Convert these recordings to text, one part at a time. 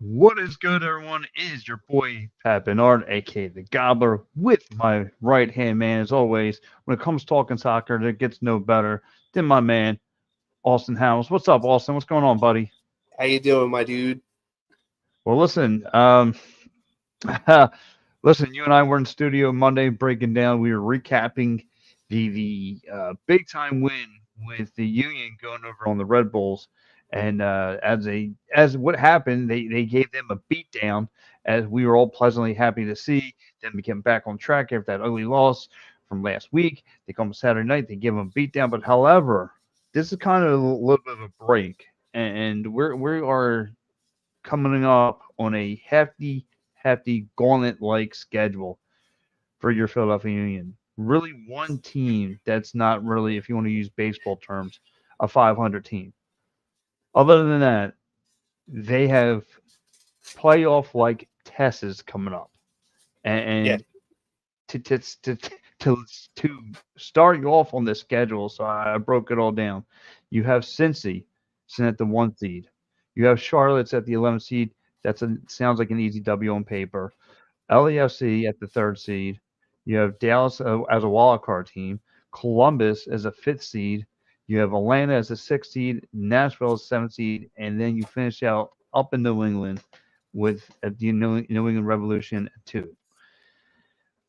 What is good, everyone? It is your boy Pat Bernard, aka the Gobbler, with my right hand man, as always. When it comes talking soccer, there gets no better than my man Austin Howes. What's up, Austin? What's going on, buddy? How you doing, my dude? Well, listen, listen. You and I were in studio Monday breaking down. We were recapping the big time win with the Union going over on the Red Bulls, and as what happened, they gave them a beatdown. As we were all pleasantly happy to see them get back on track after that ugly loss from last week. They come Saturday night, they give them a beatdown. But however, this is kind of a little bit of a break, and we are coming up on a hefty gauntlet-like schedule for your Philadelphia Union. Really, one team that's not really, if you want to use baseball terms, a 500 team. Other than that, they have playoff-like tests coming up, Yeah, and to to to to to start you off on this schedule, so I broke it all down. You have Cincy sitting at the 1 seed. You have Charlotte's at the 11th seed. Sounds like an easy W on paper. LAFC at the 3rd seed. You have Dallas as a wild card team. Columbus as a 5th seed. You have Atlanta as a 6th seed. Nashville as 7th seed, and then you finish out up in New England with the New England Revolution at 2.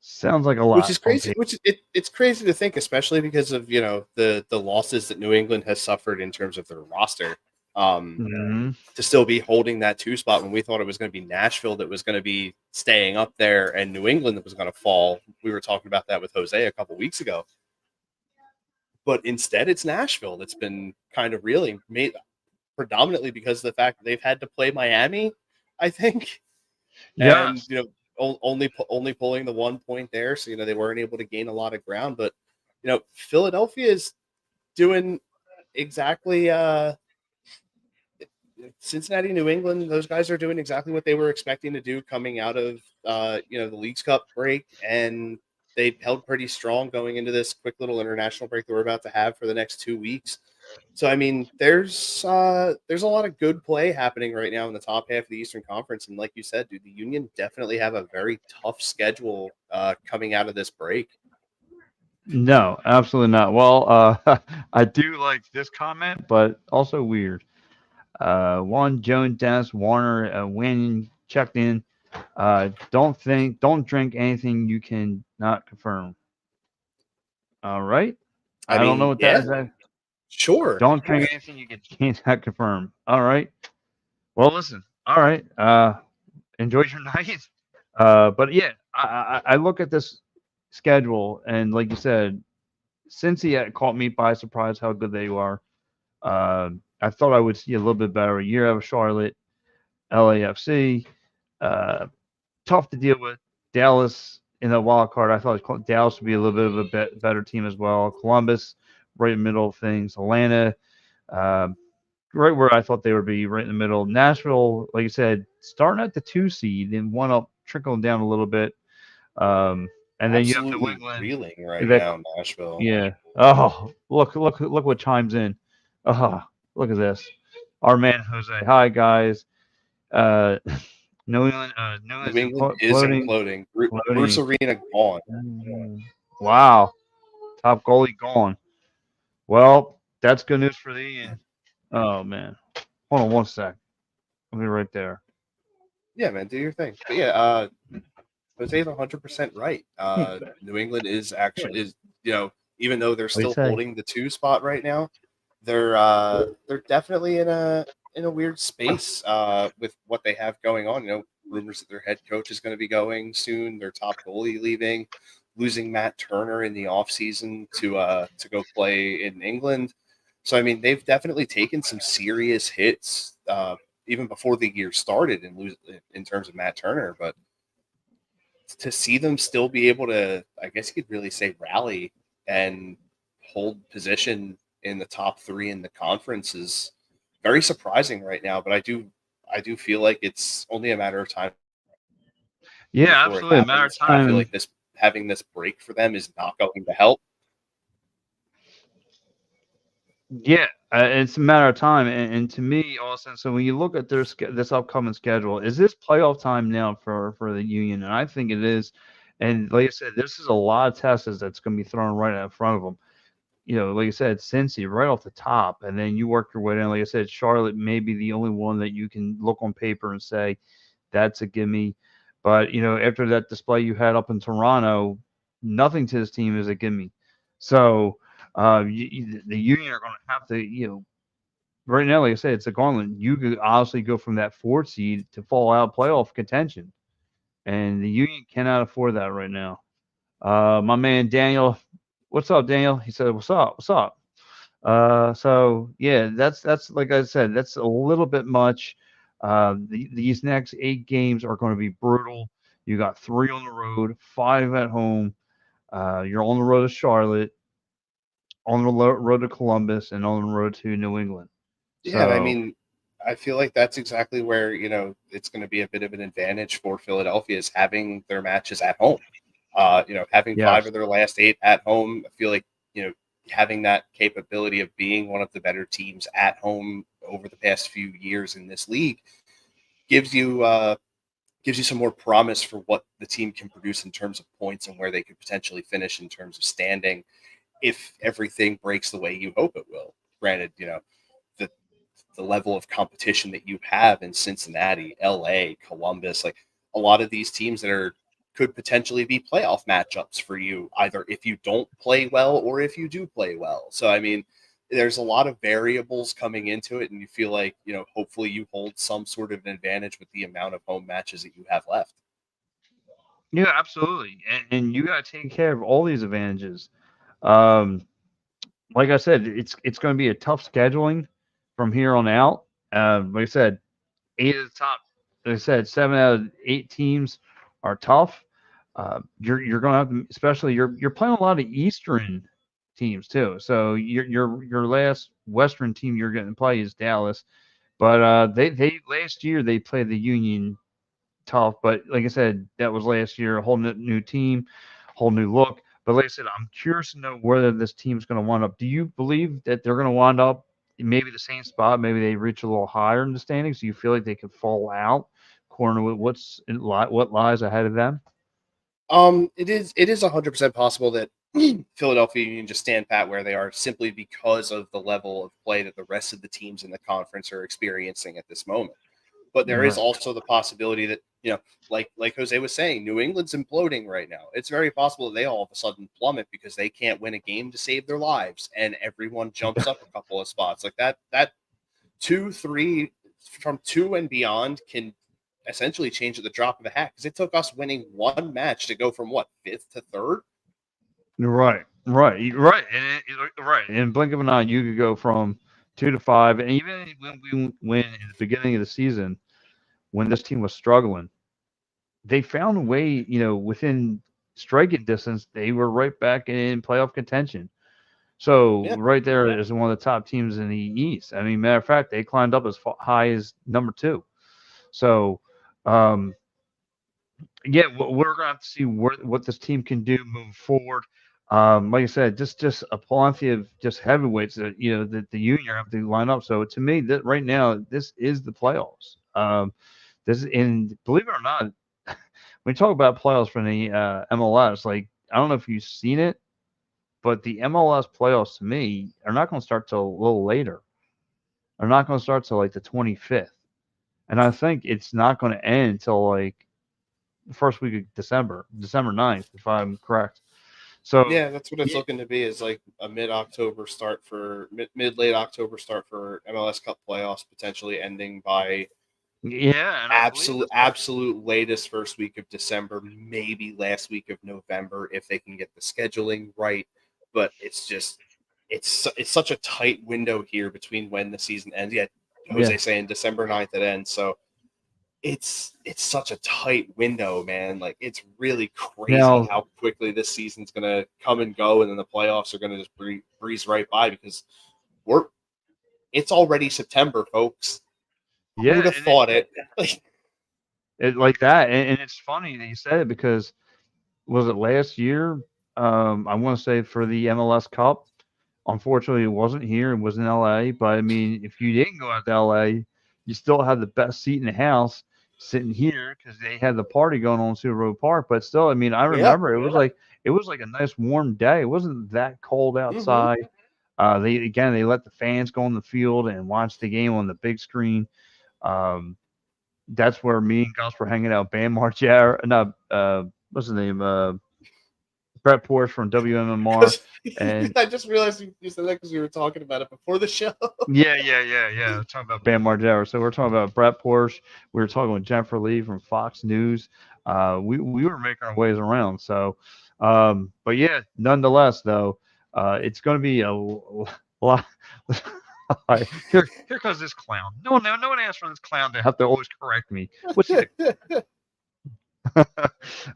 Sounds like a which lot is on crazy. paper. It's crazy to think, especially because of the losses that New England has suffered in terms of their roster. Um, Mhm. to still be holding that 2 spot when we thought it was going to be Nashville that was going to be staying up there and New England that was going to fall. We were talking about that with Jose a couple weeks ago, but instead it's Nashville that's been kind of really made predominantly because of the fact that they've had to play Miami, I think, and Yes. only pulling the 1 point there, so they weren't able to gain a lot of ground. But Philadelphia is doing exactly Cincinnati, New England. Those guys are doing exactly what they were expecting to do coming out of the Leagues Cup break, and they held pretty strong going into this quick little international break that we're about to have for the next 2 weeks. So I mean, there's a lot of good play happening right now in the top half of the Eastern Conference, and like you said, dude, the Union definitely have a very tough schedule coming out of this break. No, absolutely not. Well, I do like this comment, but also weird. Juan Jones, Dennis Warner, Wynn checked in. Don't drink anything you can not confirm. All right. I I don't know mean, what that yeah, is. sure, Don't drink anything you can't confirm. All right. Well, listen. All right. Enjoy your night. But yeah, I look at this schedule and like you said, Cincy caught me by surprise how good they are. I thought I would see a little bit better a year out of Charlotte, LAFC. Uh, Tough to deal with. Dallas in the wild card. I thought Dallas would be a little bit of a better team as well. Columbus, right in the middle of things. Atlanta, um, right where I thought they would be, right in the middle. Nashville, like you said, starting at the 2 seed and one up, trickling down a little bit. Um, and then you have New absolutely England. reeling right That, now, Nashville. yeah. Oh, look what chimes in. Oh, look at this. Our man Jose. Hi guys. Uh, New New England's England is floating, imploding. Bruce floating. Arena gone. Mm, wow, top goalie gone. Well, that's good news for the end. Oh man, hold on one sec. I'll be right there. Yeah, man, do your thing. But yeah, Jose's 100% right. New England is actually is even though they're What do you still say? holding the 2 spot right now, they're definitely in a weird space with what they have going on. Rumors that their head coach is going to be going soon, their top goalie leaving, losing Matt Turner in the offseason to go play in England. So I mean, they've definitely taken some serious hits even before the year started and lose in terms of Matt Turner, but to see them still be able to, I guess you could really say, rally and hold position in the top three in the conference is very surprising right now. But I do feel like it's only a matter of time Yeah, before it absolutely. A matter of happens. I feel time. like this having this break for them is not going to help. Yeah, it's a matter of time. And to me, Austin, so when you look at this upcoming schedule, is this playoff time now for the Union? And I think it is. And like I said, this is a lot of tests that's going to be thrown right out in front of them. Like I said, Cincy right off the top, and then you work your way down. Like I said, Charlotte may be the only one that you can look on paper and say that's a gimme. But after that display you had up in Toronto, nothing to this team is a gimme. So the Union are going to have to, right now, like I said, it's a gauntlet. You could honestly go from that fourth seed to fall out playoff contention, and the Union cannot afford that right now. My man Daniel, what's up, Daniel? He said, "What's up? What's up?" So yeah, that's like I said, that's a little bit much. These next 8 games are going to be brutal. You got 3 on the road, 5 at home. You're on the road to Charlotte, on the road to Columbus, and on the road to New England. Yeah, and I So mean, I feel like that's exactly where it's going to be a bit of an advantage for Philadelphia is having their matches at home. Having 5 yes, of their last 8 at home. I feel like having that capability of being one of the better teams at home over the past few years in this league gives you some more promise for what the team can produce in terms of points and where they could potentially finish in terms of standing if everything breaks the way you hope it will. Granted, the the level of competition that you have in Cincinnati, LA, Columbus, like a lot of these teams that could potentially be playoff matchups for you, either if you don't play well or if you do play well. So I mean, there's a lot of variables coming into it, and you feel like, hopefully you hold some sort of an advantage with the amount of home matches that you have left. yeah, absolutely, and you got to take care of all these advantages. Um, like I said, it's going to be a tough scheduling from here on out. Like I said, 8 of the top, like I said, 7 out of 8 teams are tough. You're going to have to, especially you're playing a lot of Eastern teams too. So your last Western team you're going to play is Dallas, but they last year they played the Union tough. But like I said, that was last year, a whole new team, whole new look. But like I said, I'm curious to know whether this team's going to wind up. Do you believe that they're going to wind up maybe the same spot? Maybe they reach a little higher in the standings. Do you feel like they could fall out, corner with what lies ahead of them? It is 100% possible that Philadelphia Union just stand pat where they are simply because of the level of play that the rest of the teams in the conference are experiencing at this moment. But there is Right. also the possibility that, like Jose was saying, New England's imploding right now. It's very possible that they all of a sudden plummet because they can't win a game to save their lives, and everyone jumps up a couple of spots like that. That 2, 3 from 2 and beyond can essentially change at the drop of a hat because it took us winning one match to go from what, fifth to third. Right, right. In blink of an eye, you could go from 2 to 5, and even when we win in the beginning of the season, when this team was struggling, they found a way, within striking distance, they were right back in playoff contention. So Yeah, right there is one of the top teams in the East. I mean, matter of fact, they climbed up as high as number 2. So, um, yeah, we're gonna have to see what this team can do moving forward. Like I said, just a plenty of just heavyweights that that the Union have to line up. So to me, that right now, this is the playoffs. And believe it or not, when you talk about playoffs for the MLS, like I don't know if you've seen it, but the MLS playoffs to me are not going to start till a little later. They're not going to start till like the 25th, and I think it's not going to end until like the first week of December, December 9th, if I'm correct. So yeah, that's what it's yeah, looking to be, is like a mid late October start for MLS Cup playoffs, potentially ending by yeah, and I believe that's absolute latest first week of December, maybe last week of November if they can get the scheduling right. But it's just it's such a tight window here between when the season ends. Yeah, Jose yeah. saying December 9th it ends. So it's such a tight window, man. Like it's really crazy Now how quickly this season's gonna come and go, and then the playoffs are gonna just breeze right by because we're it's already September, folks. Who would yeah, have and it, thought it? Like, it like that, and it's funny that you said it because was it last year? I want to say for the MLS Cup. Unfortunately, it wasn't here. It was in LA. But I mean, if you didn't go out to LA, you still had the best seat in the house sitting here because they had the party going on in Super Bowl Park. But still, I mean, I Yeah. remember it was like a nice warm day. It wasn't that cold Hmm. outside. They let the fans go on the field and watch the game on the big screen. Um, that's where me and Gus were hanging out. Bam Margera, no, what's his name? Brett Porsche from WMMR, Because and I just realized you said that because we were talking about it before the show. yeah. We're talking about Bam Margera. So we're talking about Brett Porsche. We were talking with Jennifer Lee from Fox News. We were making our ways around. So, but yeah, nonetheless, though, it's going to be a lot. Here comes this clown. No one asked for this clown to have to always correct me. What's he?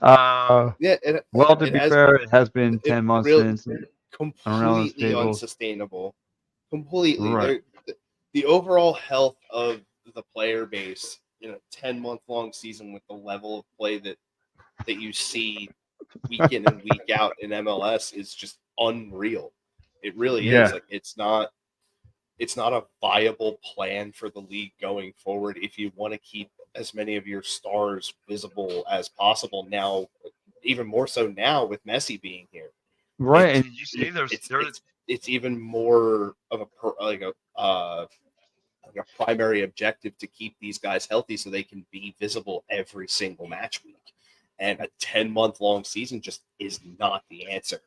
uh, Yeah, well, to it be has fair, it has been it 10 months really since around this completely table. unsustainable. Completely. Right. The overall health of the player base in a 10-month long season with the level of play that you see week in and week out in MLS is just unreal. It really is. Yeah. Like it's not a viable plan for the league going forward if you want to keep as many of your stars visible as possible now, even more so now with Messi being here. Right. It, And did you see it's it's even more of like a primary objective to keep these guys healthy so they can be visible every single match week. And a 10-month long season just is not the answer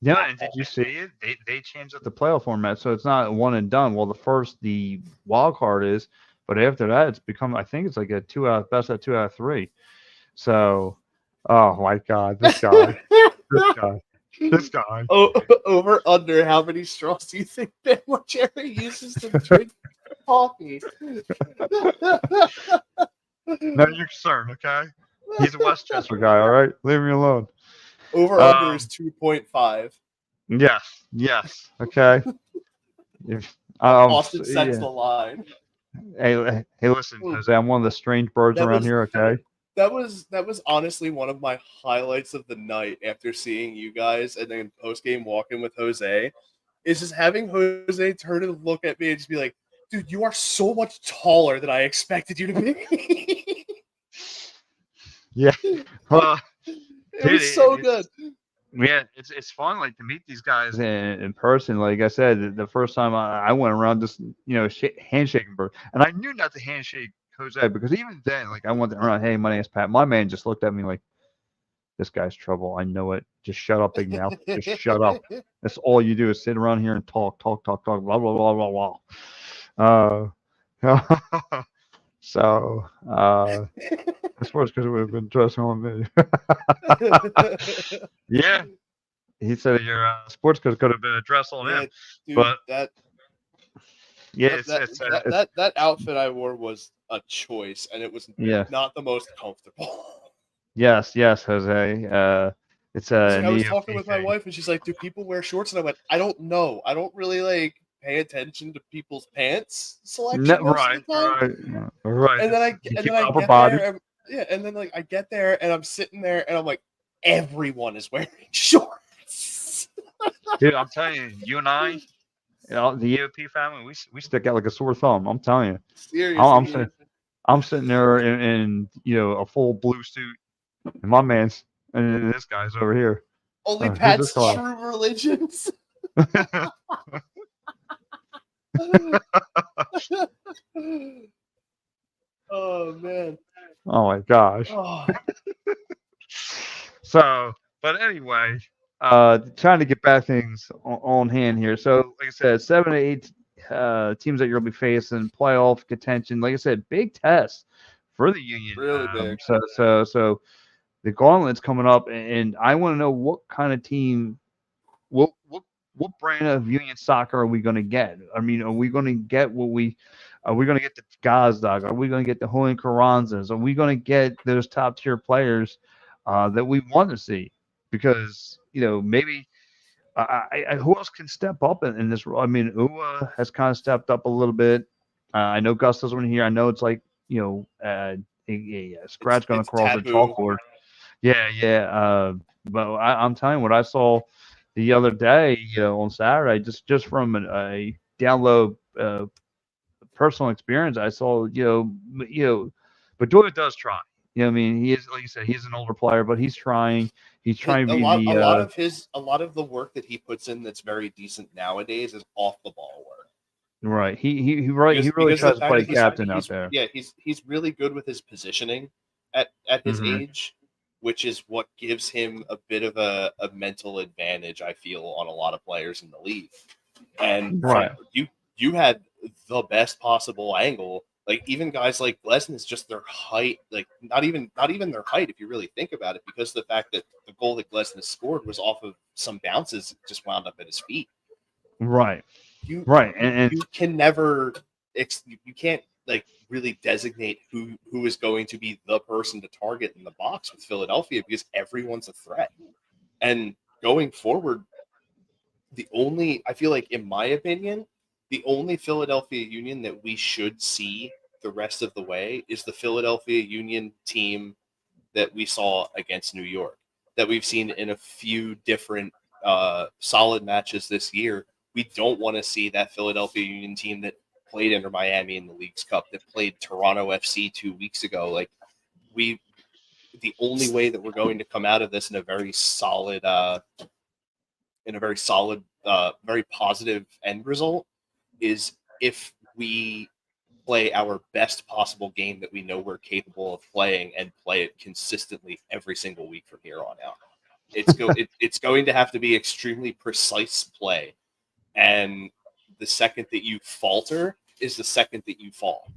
yeah, at and did all. you see it? They changed up the playoff format, so it's not one and done. Well, the wild card is, but after that, it's become I think it's like a two out best at 2 out of 3. So, oh my God, this guy, this guy. Over under how many straws do you think Ben Margera uses to drink coffee? No, you're concerned, okay? He's a Westchester guy, all right. Leave me alone. Over under is Um, 2.5. yes, okay. If, Austin sets yeah. the line. Hey, listen, Hmm. Jose, I'm one of the strange birds That around was here, okay? that was honestly one of my highlights of the night after seeing you guys and then post game walking with Jose. Is just having Jose turn and look at me and just be like, dude, you are so much taller than I expected you to be. Yeah. Well, It dude, was so good. it's yeah, it's fun like to meet these guys in person. Like I said, the first time I went around just handshaking bird, and I knew not to handshake Jose because even then, like I went around, hey, my name's Pat. My man just looked at me like this guy's trouble. I know it. Just shut up, big mouth. Just shut up. That's all you do is sit around here and talk, blah blah blah blah blah. So I suppose because it would have been dressing on me. Yeah, he said your sports coat could have been a dress on Yeah, him, dude, but yeah, that outfit I wore was a choice, and it was yeah, not the most comfortable. yes, Jose. It's It's like an I was talking EOP with my thing. wife, and she's like, "Do people wear shorts?" And I went, "I don't know. I don't really like pay attention to people's pants No, selection most of right, the time." right, right. And then I You and keep then I upper get body. there, yeah, and then like I get there, and I'm sitting there, and I'm like, everyone is wearing shorts. Dude, I'm telling you, you and I, the EOP family, we stick out like a sore thumb. I'm telling you. I'm, Seriously, I'm sitting, I'm sitting there in a full blue suit, and my man's and then this guy's over here. only Who's this Pat's guy? true religions. Oh man. Oh my gosh. Oh, So, but anyway, trying to get back things on hand here. So, like I said, 7 to 8 teams that you'll be facing, playoff contention. Like I said, big test for the Union. really big. So the gauntlet's coming up, and I want to know what kind of team, what brand of Union soccer are we going to get? I mean, are we going to get are we going to get the Gazdag? Are we going to get the Julian Carranzas? Are we going to get those top tier players that we want to see? Because maybe who else can step up in this role? I mean, Ua has kind of stepped up a little bit. I know Gus doesn't want to hear. I know it's like a scratch going It's across the taboo. chalkboard. Yeah. But I'm telling you what I saw the other day, on Saturday, just from a down low personal experience, I saw, but Doyle does try. I mean, he is, like you said, he's an older player, but he's trying. He's trying to A be lot, the a lot of the work that he puts in that's very decent nowadays is off the ball work. right. He really Because the tries to fact play that captain out there. he's really good with his positioning at his Hmm. age, which is what gives him a bit of a mental advantage. I feel on a lot of players in the league, and Right. you had the best possible angle. Like even guys like Glesson, is just their height, like not even their height if you really think about it, because the fact that the goal that Glesson scored was off of some bounces that just wound up at his feet. Right. You Right. And you can never you can't like really designate who is going to be the person to target in the box with Philadelphia, because everyone's a threat. And going forward, the only, I feel like, in my opinion, the only Philadelphia Union that we should see the rest of the way is the Philadelphia Union team that we saw against New York, that we've seen in a few different solid matches this year. We don't want to see that Philadelphia Union team that played under Miami in the Leagues Cup, that played Toronto FC 2 weeks ago. Like we, the only way that we're going to come out of this in a very solid, very positive end result is if we play our best possible game that we know we're capable of playing and play it consistently every single week from here on out. It's going to have to be extremely precise play, and the second that you falter is the second that you fall.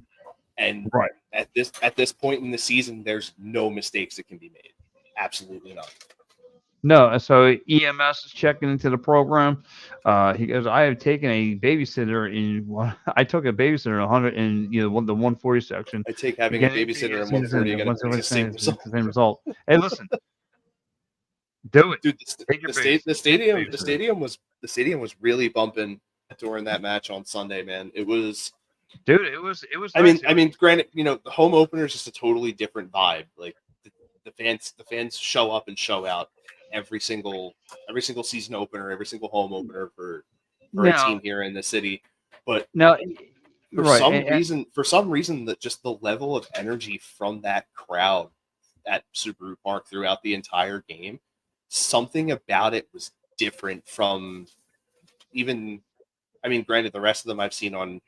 And right. at this point in the season, there's no mistakes that can be made. Absolutely none. No, so EMS is checking into the program. He goes, I have taken a babysitter in one. I took a babysitter in 100 in the 140 section. I take having a Again, babysitter in it's 140 again. It's the same it's result. the same result. Hey, listen, do it. Dude, Take your babysitter. Take your babysitter. the stadium was really bumping during that match on Sunday, man. It was. Dude, it was nice. I mean, granted, the home opener is just a totally different vibe. Like the fans show up and show out every single season opener, every single home opener for a now team here in the city. But now for right. for some reason, that just the level of energy from that crowd at Subaru Park throughout the entire game, something about it was different from even. I mean, granted, the rest of them I've seen on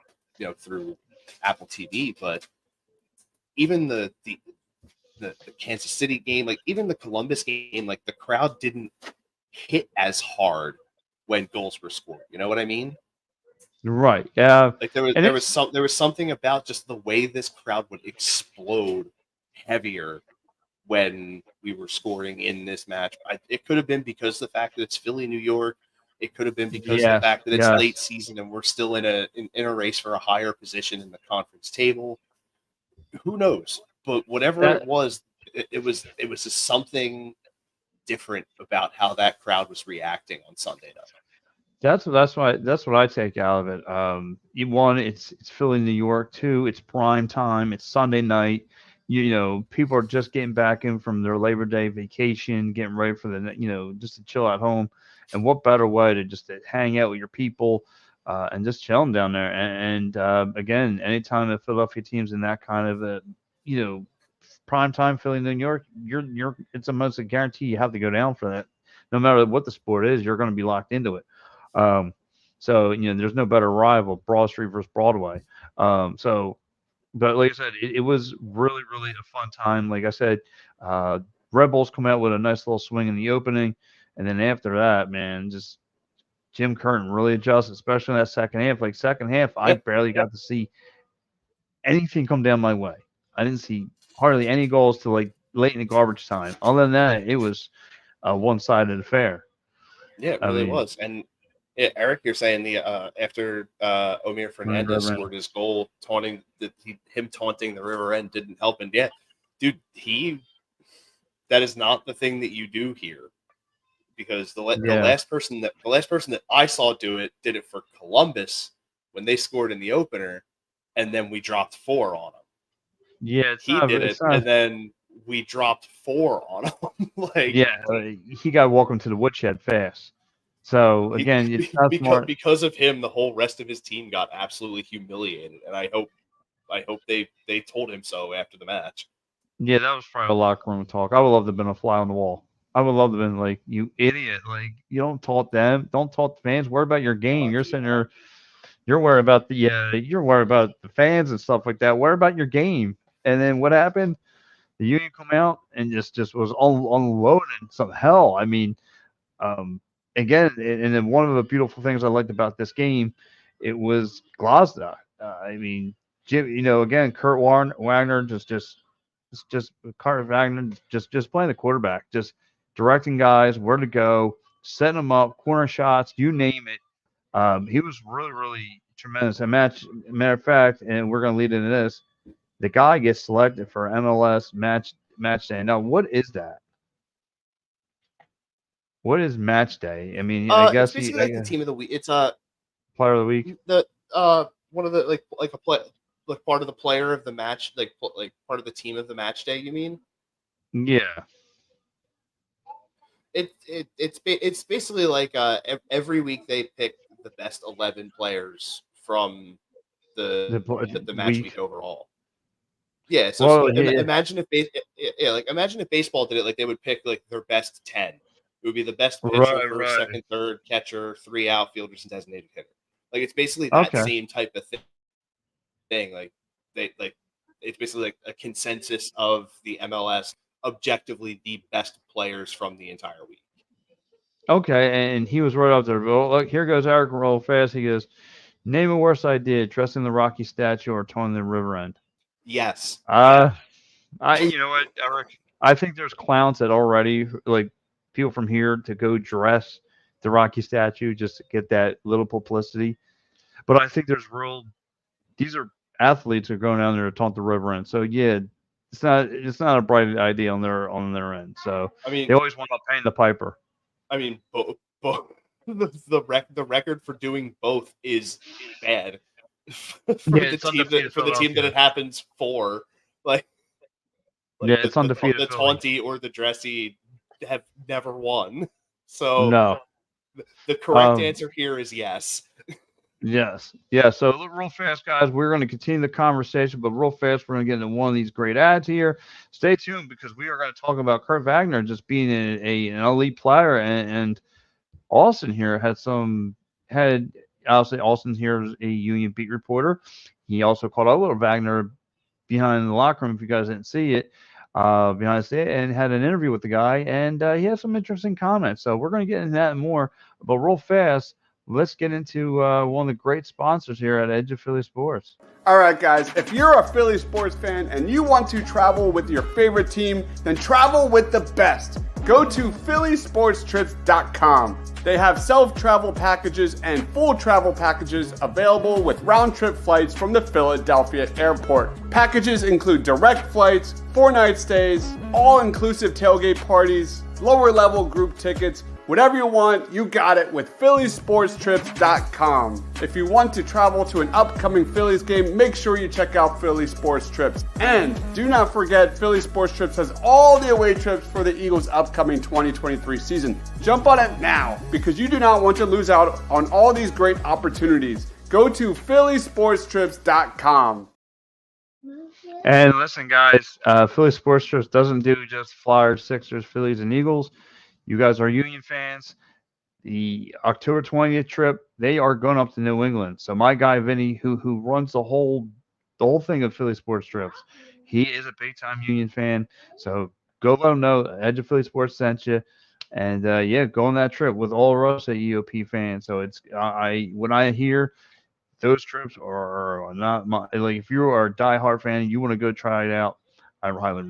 through Apple TV, but even the Kansas City game, like even the Columbus game, like the crowd didn't hit as hard when goals were scored. You know what I mean? Right. Yeah. Like And there was something about just the way this crowd would explode heavier when we were scoring in this match. It could have been because the fact that it's Philly, New York. It could have been because of the fact that it's late season and we're still in a race for a higher position in the conference table. Who knows? But whatever it was, it was just something different about how that crowd was reacting on Sunday night. That's what I take out of it. One, it's Philly, New York. Two, it's prime time. It's Sunday night. People are just getting back in from their Labor Day vacation, getting ready for just to chill at home. And what better way to hang out with your people and just chilling down there? And again, anytime the Philadelphia team's in that kind of prime time, Philly, New York, it's almost a guarantee you have to go down for that. No matter what the sport is, you're going to be locked into it. So there's no better rival, Broad Street versus Broadway. But like I said, it was really, really a fun time. Like I said, Red Bulls come out with a nice little swing in the opening, and then after that, man, just Jim Curtin really adjusted, especially in that second half. Like second half, I barely got to see anything come down my way. I didn't see hardly any goals till like late in the garbage time. Other than that, it was a one-sided affair. Yeah, it really was. And Eric, you're saying the after Omir Fernandez scored his goal, him taunting the River End didn't help. And yeah, dude, that is not the thing that you do here, because the last person that I saw did it for Columbus when they scored in the opener, and then we dropped 4 on him. Yeah, and then we dropped 4 on him. He got welcome to the woodshed fast. So again, it's not smart. Because of him, the whole rest of his team got absolutely humiliated, and I hope they told him so after the match. Yeah, that was probably a locker room talk. I would love to have been a fly on the wall. I would love to have been like, you idiot. Like, you don't talk them. Don't talk the fans. Worry about your game. You're sitting there. You're worried about you're worried about the fans and stuff like that. Worry about your game. And then what happened? The Union come out and just was unloading some hell. I mean, again, and then one of the beautiful things I liked about this game, it was Glasgow. I mean, Jim, again, Wagner just Kurt Wagner just playing the quarterback, just directing guys where to go, setting them up, corner shots, you name it. He was really, really tremendous. Matter of fact, and we're going to lead into this. The guy gets selected for MLS match day. Now, what is that? What is match day? I mean, I guess it's basically like the team of the week. It's player of the week. The one of the like a play, like part of the player of the match, like part of the team of the match day. You mean? Yeah. It's basically like every week they pick the best 11 players from the match week overall. Yeah, so imagine if baseball did it, like they would pick like their best 10. It would be the best pitcher, first, second, third, catcher, 3 outfielders, and designated hitter. Like it's basically that same type of thing. Like it's basically like a consensus of the MLS, objectively the best players from the entire week. Okay, and he was right up there. Well, look, here goes Eric roll fast. He goes, name a worse idea, dressing the Rocky statue or towing the river end. Yes. You know what, Eric? I think there's clowns that already like people from here to go dress the Rocky statue just to get that little publicity. But I think these are athletes who are going down there to taunt the river end. So yeah, it's not a bright idea on their end. So I mean, they always want to pay the piper. I mean, the record for doing both is bad for the team that it happens for. It's undefeated. The taunty or the dressy have never won. So no, the correct answer here is yes. Yes. Yeah. So real fast, guys, we're going to continue the conversation, but real fast, we're going to get into one of these great ads here. Stay tuned because we are going to talk about Kurt Wagner just being an elite player, and Austin here obviously Austin here is a Union beat reporter. He also caught up with Wagner behind the locker room, if you guys didn't see it, behind the stage, and had an interview with the guy, and he has some interesting comments. So we're going to get into that and more, but real fast, let's get into one of the great sponsors here at Edge of Philly Sports. All right, guys, if you're a Philly sports fan and you want to travel with your favorite team, then travel with the best. Go to phillysportstrips.com. They have self-travel packages and full travel packages available with round-trip flights from the Philadelphia airport. Packages include direct flights, 4-night stays, all-inclusive tailgate parties, lower-level group tickets. Whatever you want, you got it with phillysportstrips.com. If you want to travel to an upcoming Phillies game, make sure you check out Philly Sports Trips. And do not forget, Philly Sports Trips has all the away trips for the Eagles' upcoming 2023 season. Jump on it now because you do not want to lose out on all these great opportunities. Go to phillysportstrips.com. And listen, guys, Philly Sports Trips doesn't do just Flyers, Sixers, Phillies, and Eagles. You guys are Union fans. The October 20th trip, they are going up to New England. So my guy Vinny, who runs the whole thing of Philly Sports Trips, he is a big time Union fan. So go let him know Edge of Philly Sports sent you, and go on that trip with all of us at EOP fans. So it's when I hear those trips are not like if you are a diehard fan and you want to go try it out, I highly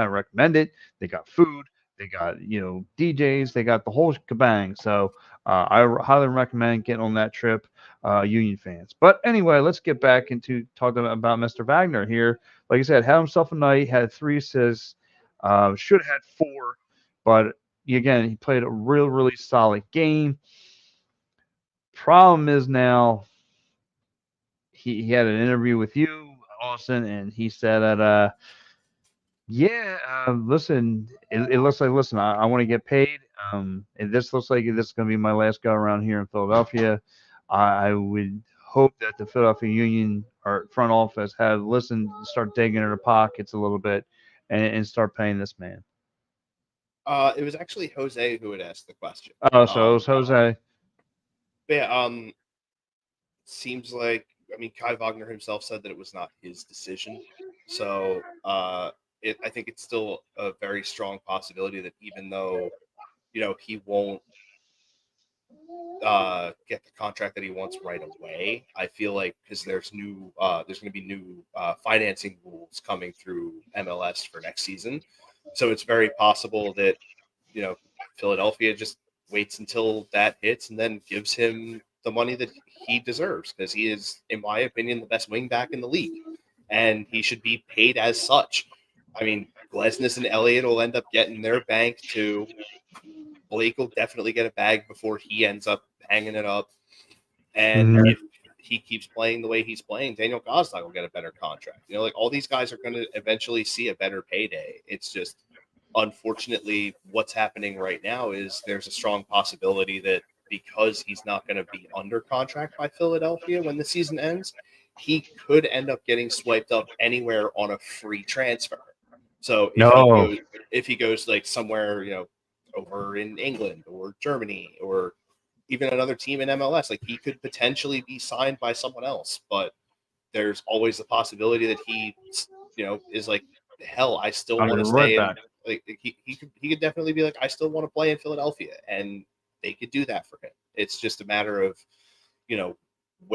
recommend it. They got food. They got, DJs. They got the whole shebang. So I highly recommend getting on that trip, Union fans. But anyway, let's get back into talking about Mr. Wagner here. Like I said, had himself a night, had 3 assists, should have had 4. But, again, he played a real, really solid game. Problem is now he had an interview with you, Austin, and he said that listen, it looks like, I want to get paid. And this looks like this is going to be my last go around here in Philadelphia. I would hope that the Philadelphia Union or front office have listened, start digging into their pockets a little bit, and start paying this man. It was actually Jose who had asked the question. Oh, so it was Jose. Yeah, seems like, I mean, Kai Wagner himself said that it was not his decision. So I think it's still a very strong possibility that even though, he won't get the contract that he wants right away, I feel like because there's going to be new financing rules coming through MLS for next season. So it's very possible that, Philadelphia just waits until that hits and then gives him the money that he deserves, because he is, in my opinion, the best wing back in the league, and he should be paid as such. I mean, Glesnes and Elliott will end up getting their bank too. Blake will definitely get a bag before he ends up hanging it up. And if he keeps playing the way he's playing, Daniel Gosling will get a better contract. Like all these guys are going to eventually see a better payday. It's just, unfortunately, what's happening right now is there's a strong possibility that because he's not going to be under contract by Philadelphia when the season ends, he could end up getting swiped up anywhere on a free transfer. So if he goes like somewhere, over in England or Germany or even another team in MLS, like he could potentially be signed by someone else. But there's always the possibility that he, is like, hell, I still want to stay in. Like he could definitely be like, I still want to play in Philadelphia, and they could do that for him. It's just a matter of,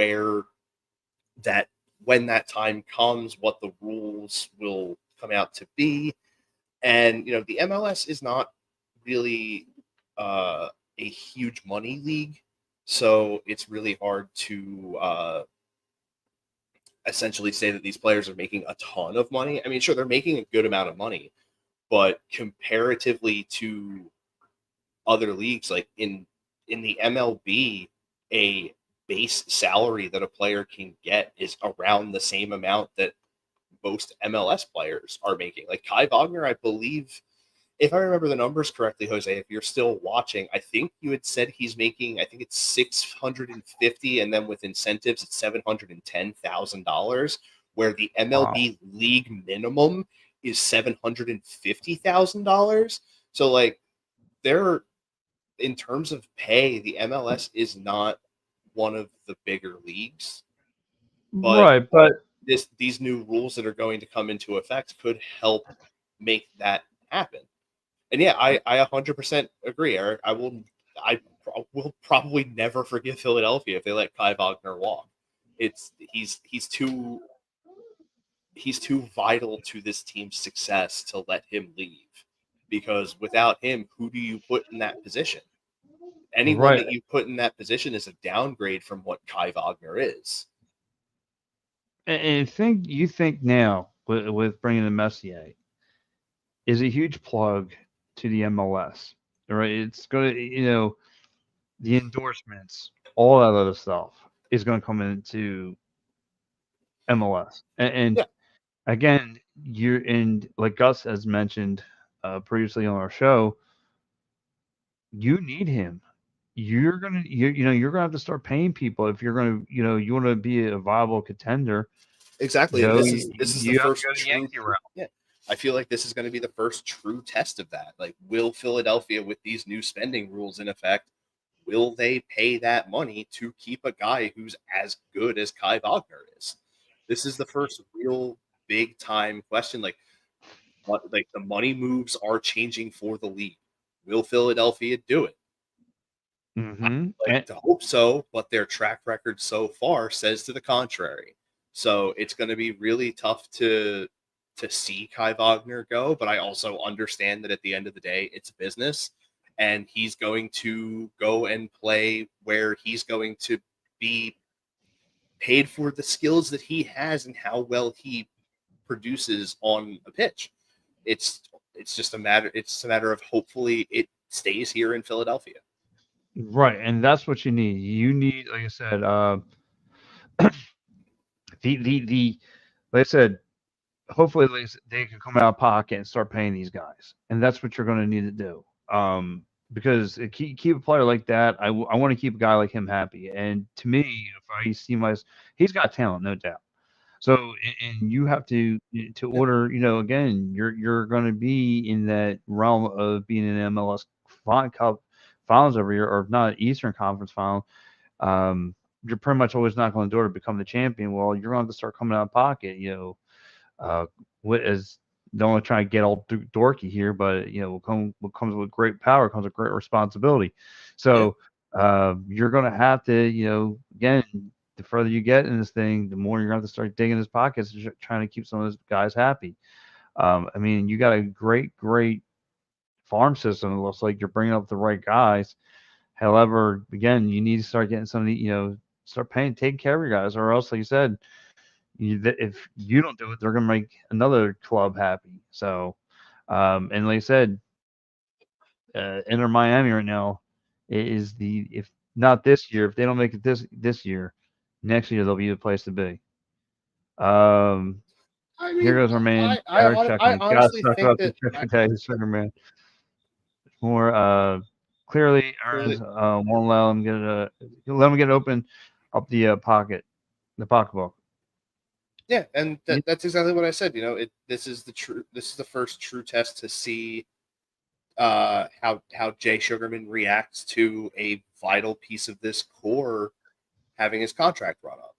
when that time comes, what the rules will come out to be. And, the MLS is not really a huge money league. So it's really hard to essentially say that these players are making a ton of money. I mean, sure, they're making a good amount of money, but comparatively to other leagues, like in the MLB, a base salary that a player can get is around the same amount that most MLS players are making. Like Kai Wagner, I believe, if I remember the numbers correctly, Jose, if you're still watching, I think you had said he's making, I think it's $650, and then with incentives, it's $710,000, where the MLB league minimum is $750,000. So, like, in terms of pay, the MLS is not one of the bigger leagues. But these new rules that are going to come into effect could help make that happen. And yeah, I 100% agree, Eric. I will probably never forgive Philadelphia if they let Kai Wagner walk. He's too vital to this team's success to let him leave, because without him, who do you put in that position? Anyone that you put in that position is a downgrade from what Kai Wagner is. And you think now with bringing in Messier is a huge plug to the MLS, right? It's going to, the endorsements, all that other stuff is going to come into MLS. And again, like Gus has mentioned previously on our show, you need him. You're gonna have to start paying people if you're gonna, you want to be a viable contender. Exactly. This is the first true. Yeah, I feel like this is going to be the first true test of that. Like, will Philadelphia, with these new spending rules in effect, will they pay that money to keep a guy who's as good as Kai Wagner is? This is the first real big time question. Like the money moves are changing for the league. Will Philadelphia do it? Mm-hmm. I'd like to hope so, but their track record so far says to the contrary. So it's going to be really tough to see Kai Wagner go, but I also understand that at the end of the day, it's business, and he's going to go and play where he's going to be paid for the skills that he has and how well he produces on a pitch. It's just a matter of hopefully it stays here in Philadelphia. Right, and that's what you need. You need, like I said, like I said, hopefully they can come out of pocket and start paying these guys, and that's what you're going to need to do. because keep a player like that. I want to keep a guy like him happy. And to me, if I see he's got talent, no doubt. So and you have to order. Again, you're going to be in that realm of being in MLS Cup finals every year, or if not Eastern Conference final. You're pretty much always knocking on the door to become the champion. Well, you're going to have to start coming out of pocket. What is don't want to try and get all dorky here, but what comes with great power comes with great responsibility. So you're going to have to, again, the further you get in this thing, the more you're going to have to start digging his pockets, trying to keep some of those guys happy. I mean, you got a great farm system. It looks like you're bringing up the right guys. However, again, you need to start getting some of the, start taking care of your guys, or else, like you said, if you don't do it, they're going to make another club happy. So, and like I said, Inter Miami right now is if not this year, if they don't make it this year, next year they'll be the place to be. Here goes our man Eric Checkman. Got stuck up to today, Sugar Man. More clearly, Aaron's won't let him get open up the pocketbook. Yeah, and that's exactly what I said. This is the first true test to see how Jay Sugarman reacts to a vital piece of this core having his contract brought up.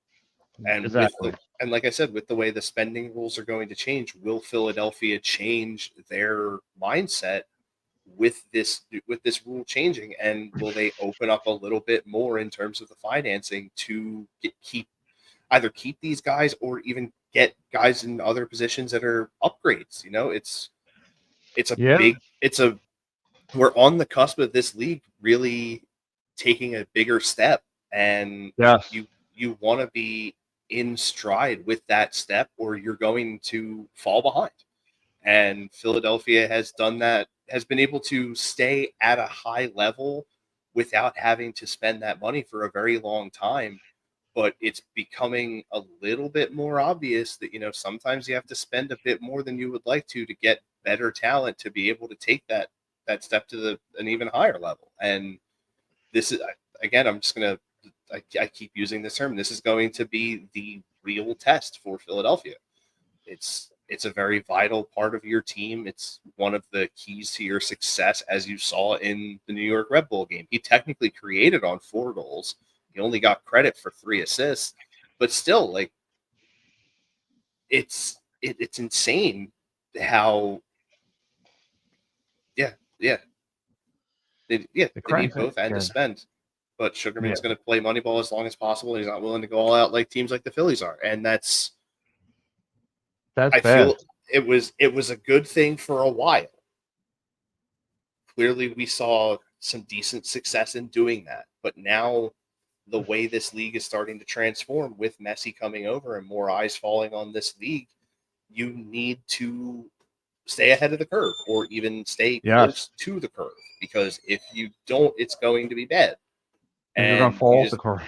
And exactly. And like I said, with the way the spending rules are going to change, will Philadelphia change their mindset with this rule changing, and will they open up a little bit more in terms of the financing to keep these guys, or even get guys in other positions that are upgrades? We're on the cusp of this league really taking a bigger step, and you want to be in stride with that step, or you're going to fall behind. And Philadelphia has done that, has been able to stay at a high level without having to spend that money for a very long time. But it's becoming a little bit more obvious that, sometimes you have to spend a bit more than you would like to get better talent to be able to take that step to an even higher level. And this is, again, I keep using this term. This is going to be the real test for Philadelphia. It's a very vital part of your team. It's one of the keys to your success, as you saw in the New York Red Bull game. He technically created on 4 goals. He only got credit for 3 assists, but still, it's insane how, they need both and to spend. But Sugarman's going to play Moneyball as long as possible. He's not willing to go all out like teams like the Phillies are, and that's I bad. feel it was a good thing for a while. Clearly, we saw some decent success in doing that, but now the way this league is starting to transform with Messi coming over and more eyes falling on this league, you need to stay ahead of the curve, or even stay close to the curve, because if you don't, it's going to be bad. And you're going to fall off the curve.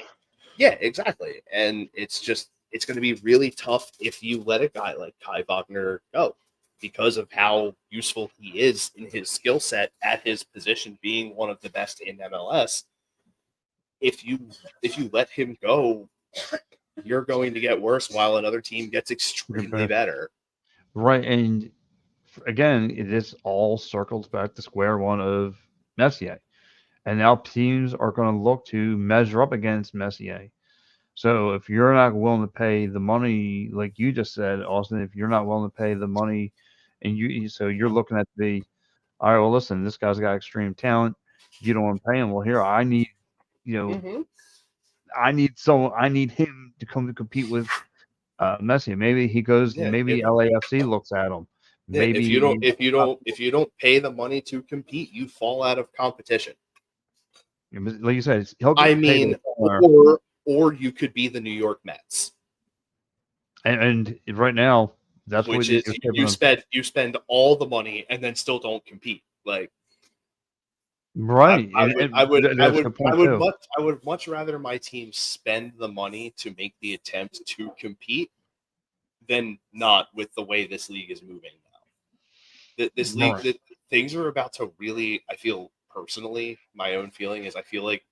Yeah, exactly. And it's going to be really tough if you let a guy like Kai Wagner go, because of how useful he is in his skill set at his position, being one of the best in MLS. If you let him go, you're going to get worse while another team gets extremely better. Right. And again, this all circles back to square one of Messier. And now teams are going to look to measure up against Messier. So if you're not willing to pay the money, like you just said, Austin, if you're not willing to pay the money, and you're looking at all right, well, listen, this guy's got extreme talent. You don't want to pay him. Well, here, I need, I need him to come to compete with Messi. Maybe he goes. Maybe LAFC looks at him. Maybe if you don't pay the money to compete, you fall out of competition. Like you said, or you could be the New York Mets. And right now, that's which is you spend all the money and then still don't compete. Right. I would much rather my team spend the money to make the attempt to compete than not, with the way this league is moving now. This league, things are about to really, I feel personally, my own feeling is I feel like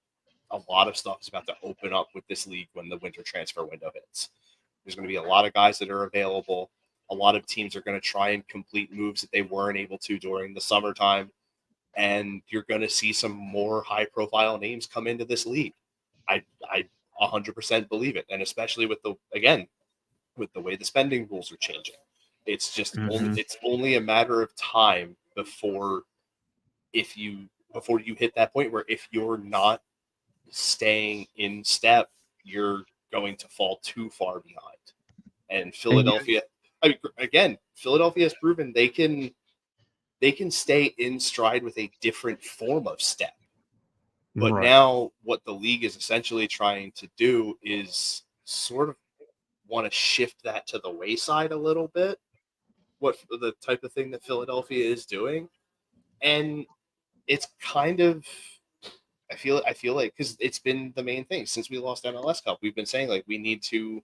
a lot of stuff is about to open up with this league when the winter transfer window hits. There's going to be a lot of guys that are available. A lot of teams are going to try and complete moves that they weren't able to during the summertime. And you're going to see some more high-profile names come into this league. I 100% believe it. And especially with the way the spending rules are changing. It's just it's only a matter of time before you hit that point where if you're not staying in step, you're going to fall too far behind. And Philadelphia, Philadelphia has proven they can stay in stride with a different form of step. But now what the league is essentially trying to do is sort of want to shift that to the wayside a little bit, what the type of thing that Philadelphia is doing. And it's kind of, I feel like, because it's been the main thing since we lost MLS Cup, we've been saying like we need to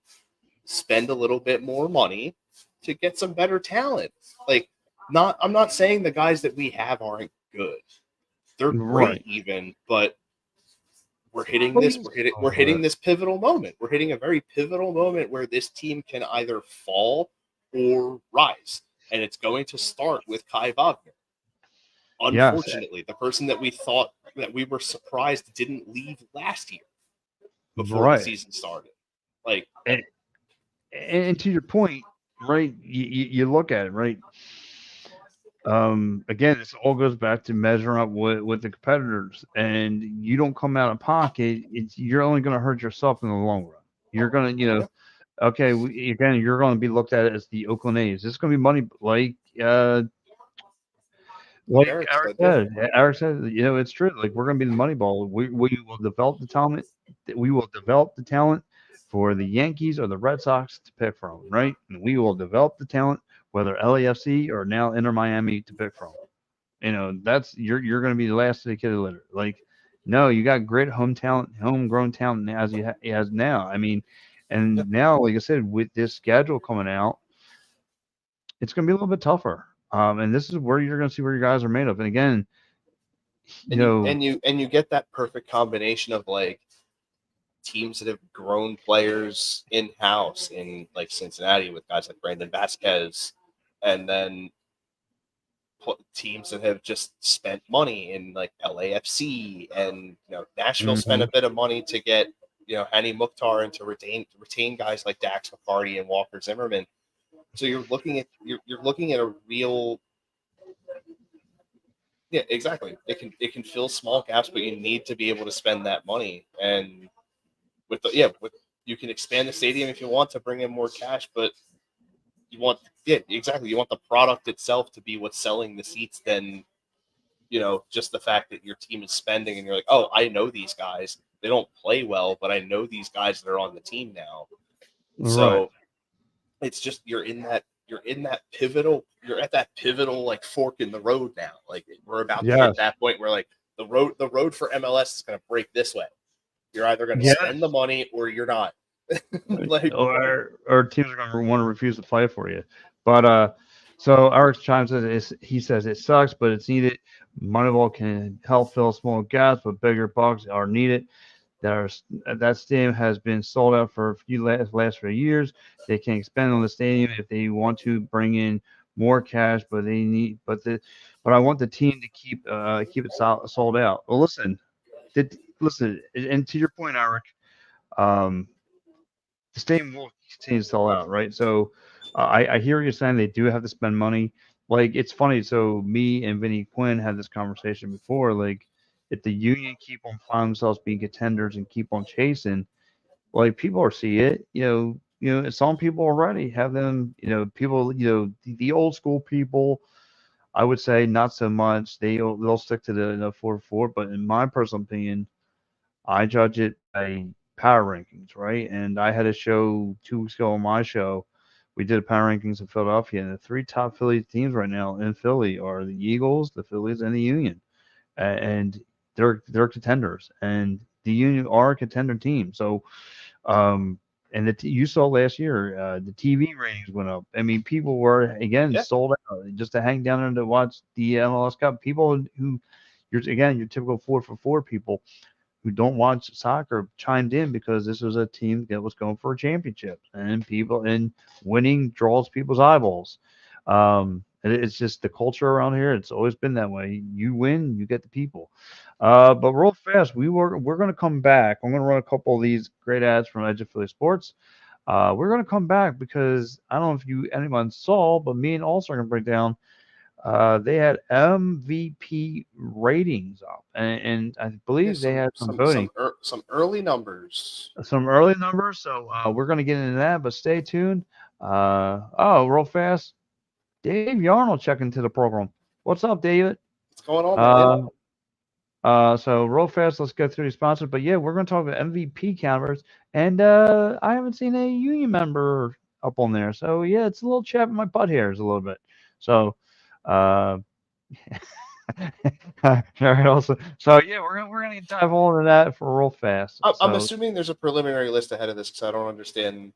spend a little bit more money to get some better talent. Like, I'm not saying the guys that we have aren't good. They're great even, but we're hitting this pivotal moment. We're hitting a very pivotal moment where this team can either fall or rise. And it's going to start with Kai Wagner. Unfortunately, the person that we thought that we were surprised didn't leave last year before the season started. Like, and to your point, right? You look at it, right? Again, this all goes back to measuring up with the competitors, and you don't come out of pocket. You're only going to hurt yourself in the long run. You're going to, okay, you're going to be looked at as the Oakland A's. This is going to be money, like Eric said. Eric said, it's true. Like, we're going to be the money ball. We will develop the talent. We will develop the talent for the Yankees or the Red Sox to pick from, right? And we will develop the talent, whether LAFC or now Inter Miami, to pick from. That's you're going to be the last of the kitty litter. Like, no, you got great homegrown talent as now. I mean, and now, like I said, with this schedule coming out, it's going to be a little bit tougher. And this is where you're going to see where your guys are made of. And again, you get that perfect combination of like teams that have grown players in house in like Cincinnati with guys like Brandon Vasquez, and then teams that have just spent money in like LAFC, and Nashville spent a bit of money to get Hani Mukhtar and to retain guys like Dax McCarty and Walker Zimmerman. So you're looking at a real, exactly. It can fill small gaps, but you need to be able to spend that money. And you can expand the stadium if you want to bring in more cash, but you want the product itself to be what's selling the seats than just the fact that your team is spending and you're like, oh, I know these guys. They don't play well, but I know these guys that are on the team now. So it's just you're at that pivotal like fork in the road now. Like, we're about to hit that point where like the road for MLS is going to break this way. You're either going to spend the money or you're not. or teams are going to want to refuse to play for you. But so Eric chimes in. He says it sucks, but it's needed. Moneyball can help fill small gaps, but bigger bucks are needed. That stadium has been sold out for last few years. They can expand on the stadium if they want to bring in more cash, but I want the team to keep it sold out. Well, listen, and to your point, Eric, the stadium will continue to sell out, right? So I hear you saying they do have to spend money. Like, it's funny. So me and Vinny Quinn had this conversation before. Like, if the Union keep on finding themselves being contenders and keep on chasing, like, people will see it. Some people already have them. People. The old school people, I would say not so much. They'll stick to the 4-4. But in my personal opinion, I judge it by power rankings, right? And I had a show 2 weeks ago on my show. We did power rankings in Philadelphia, and the 3 top Philly teams right now in Philly are the Eagles, the Phillies, and the Union. And they're contenders, and the Union are a contender team. So, and you saw last year, the TV ratings went up. I mean, people were sold out just to hang down there to watch the MLS Cup. People who your typical 4-for-4 people who don't watch soccer chimed in because this was a team that was going for a championship, and winning draws people's eyeballs. It's just the culture around here. It's always been that way. You win, you get the people. But real fast, we're going to come back. I'm going to run a couple of these great ads from Edge of Philly Sports. We're going to come back because I don't know if anyone saw, but me and also are going to break down. They had MVP ratings up, and I believe they had some voting, some early numbers. So we're going to get into that, but stay tuned. Real fast, Dave Yarnold checking into the program. What's up, David? What's going on, man? So real fast, let's go through the sponsors. But yeah, we're going to talk about MVP counters, and I haven't seen a union member up on there. So yeah, it's a little chap in my butt hairs a little bit. So. All right, also, so yeah, we're gonna dive all into that for real fast. I'm assuming there's a preliminary list ahead of this because I don't understand.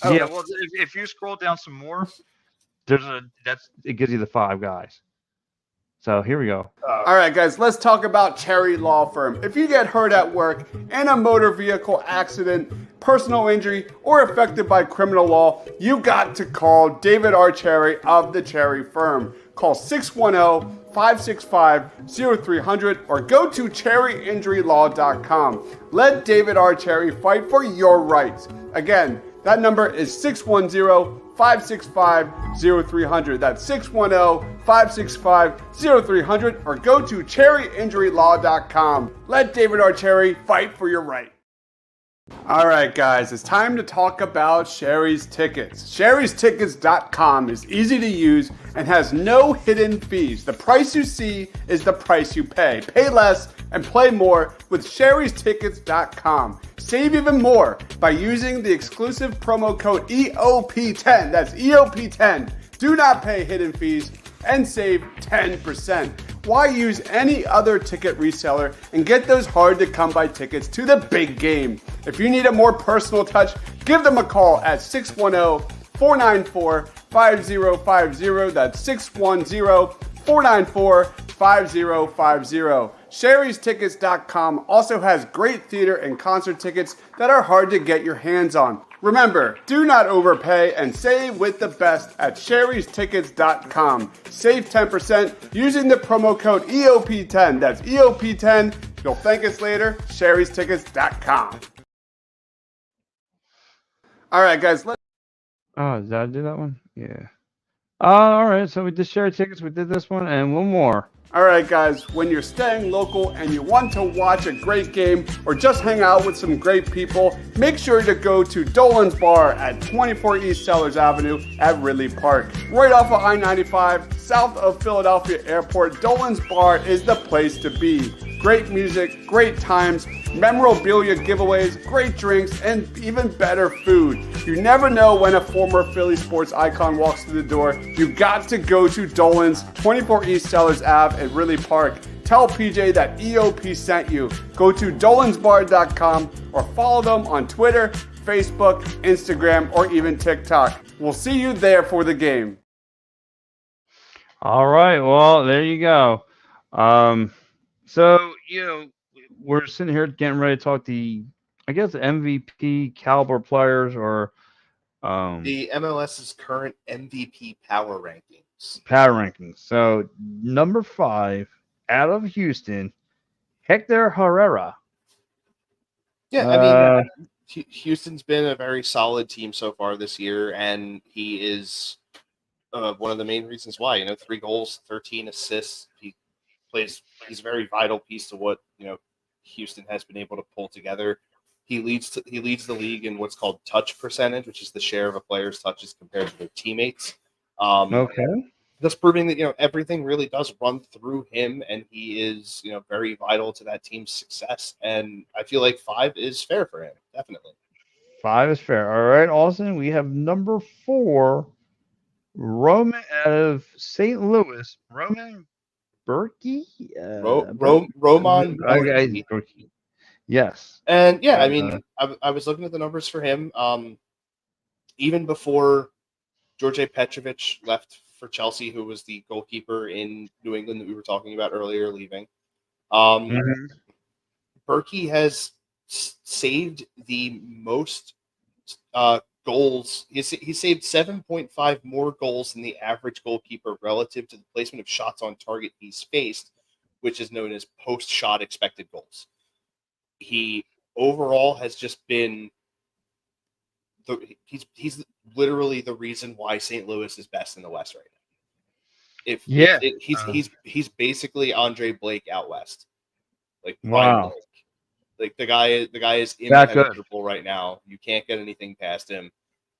Yeah, well, if you scroll down some more, it gives you the 5 guys. So here we go. All right, guys, let's talk about Cherry Law Firm. If you get hurt at work in a motor vehicle accident, personal injury, or affected by criminal law, you got to call David R. Cherry of the Cherry Firm. Call 610-565-0300 or go to cherryinjurylaw.com. Let David R. Cherry fight for your rights. Again, that number is 610-565-0300. That's 610-565-0300 or go to cherryinjurylaw.com. Let David R. Cherry fight for your right. All right, guys, it's time to talk about Sherry's Tickets. Sherry'sTickets.com is easy to use and has no hidden fees. The price you see is the price you pay. Pay less and play more with Sherry'sTickets.com. Save even more by using the exclusive promo code EOP10. That's EOP10. Do not pay hidden fees and save 10%. Why use any other ticket reseller and get those hard-to-come-by tickets to the big game? If you need a more personal touch, give them a call at 610-494-5050. That's 610-494-5050. Sherry'sTickets.com also has great theater and concert tickets that are hard to get your hands on. Remember, do not overpay and save with the best at Sherry'sTickets.com. Save 10% using the promo code EOP10. That's EOP10. You'll thank us later. Sherry'sTickets.com. All right, guys. Did I do that one? Yeah. All right, so we did Sherry Tickets. We did this one and one more. All right, guys, when you're staying local and you want to watch a great game or just hang out with some great people, make sure to go to Dolan's Bar at 24 East Sellers Avenue at Ridley Park. Right off of I-95, south of Philadelphia Airport, Dolan's Bar is the place to be. Great music, great times, memorabilia giveaways, great drinks, and even better food. You never know when a former Philly sports icon walks through the door. You got to go to Dolan's, 24 East Sellers Ave at Ridley Park. Tell PJ that EOP sent you. Go to dolansbar.com or follow them on Twitter, Facebook, Instagram, or even TikTok. We'll see you there for the game. All right, well, there you go. So, we're sitting here getting ready to talk the MVP caliber players or the MLS's current MVP power rankings. So, number 5 out of Houston, Hector Herrera. Yeah, I mean, Houston's been a very solid team so far this year, and he is one of the main reasons why. 3 goals, 13 assists. He's a very vital piece to what Houston has been able to pull together. He leads the league in what's called touch percentage, which is the share of a player's touches compared to their teammates. Thus proving that everything really does run through him, and he is very vital to that team's success. And I feel like 5 is fair for him, definitely. 5 is fair. All right, Austin. We have number 4, Roman out of St. Louis. Roman Berkey? Roman Berkey. Yes. And yeah, I mean, I was looking at the numbers for him. Even before George Petrovic left for Chelsea, who was the goalkeeper in New England that we were talking about earlier, leaving. Berkey has saved the most goals. He saved 7.5 more goals than the average goalkeeper relative to the placement of shots on target he's faced, which is known as post-shot expected goals. He overall has just been he's literally the reason why St. Louis is best in the West right now. He's basically Andre Blake out west, like prime Blake. Like the guy is impenetrable right now. You can't get anything past him,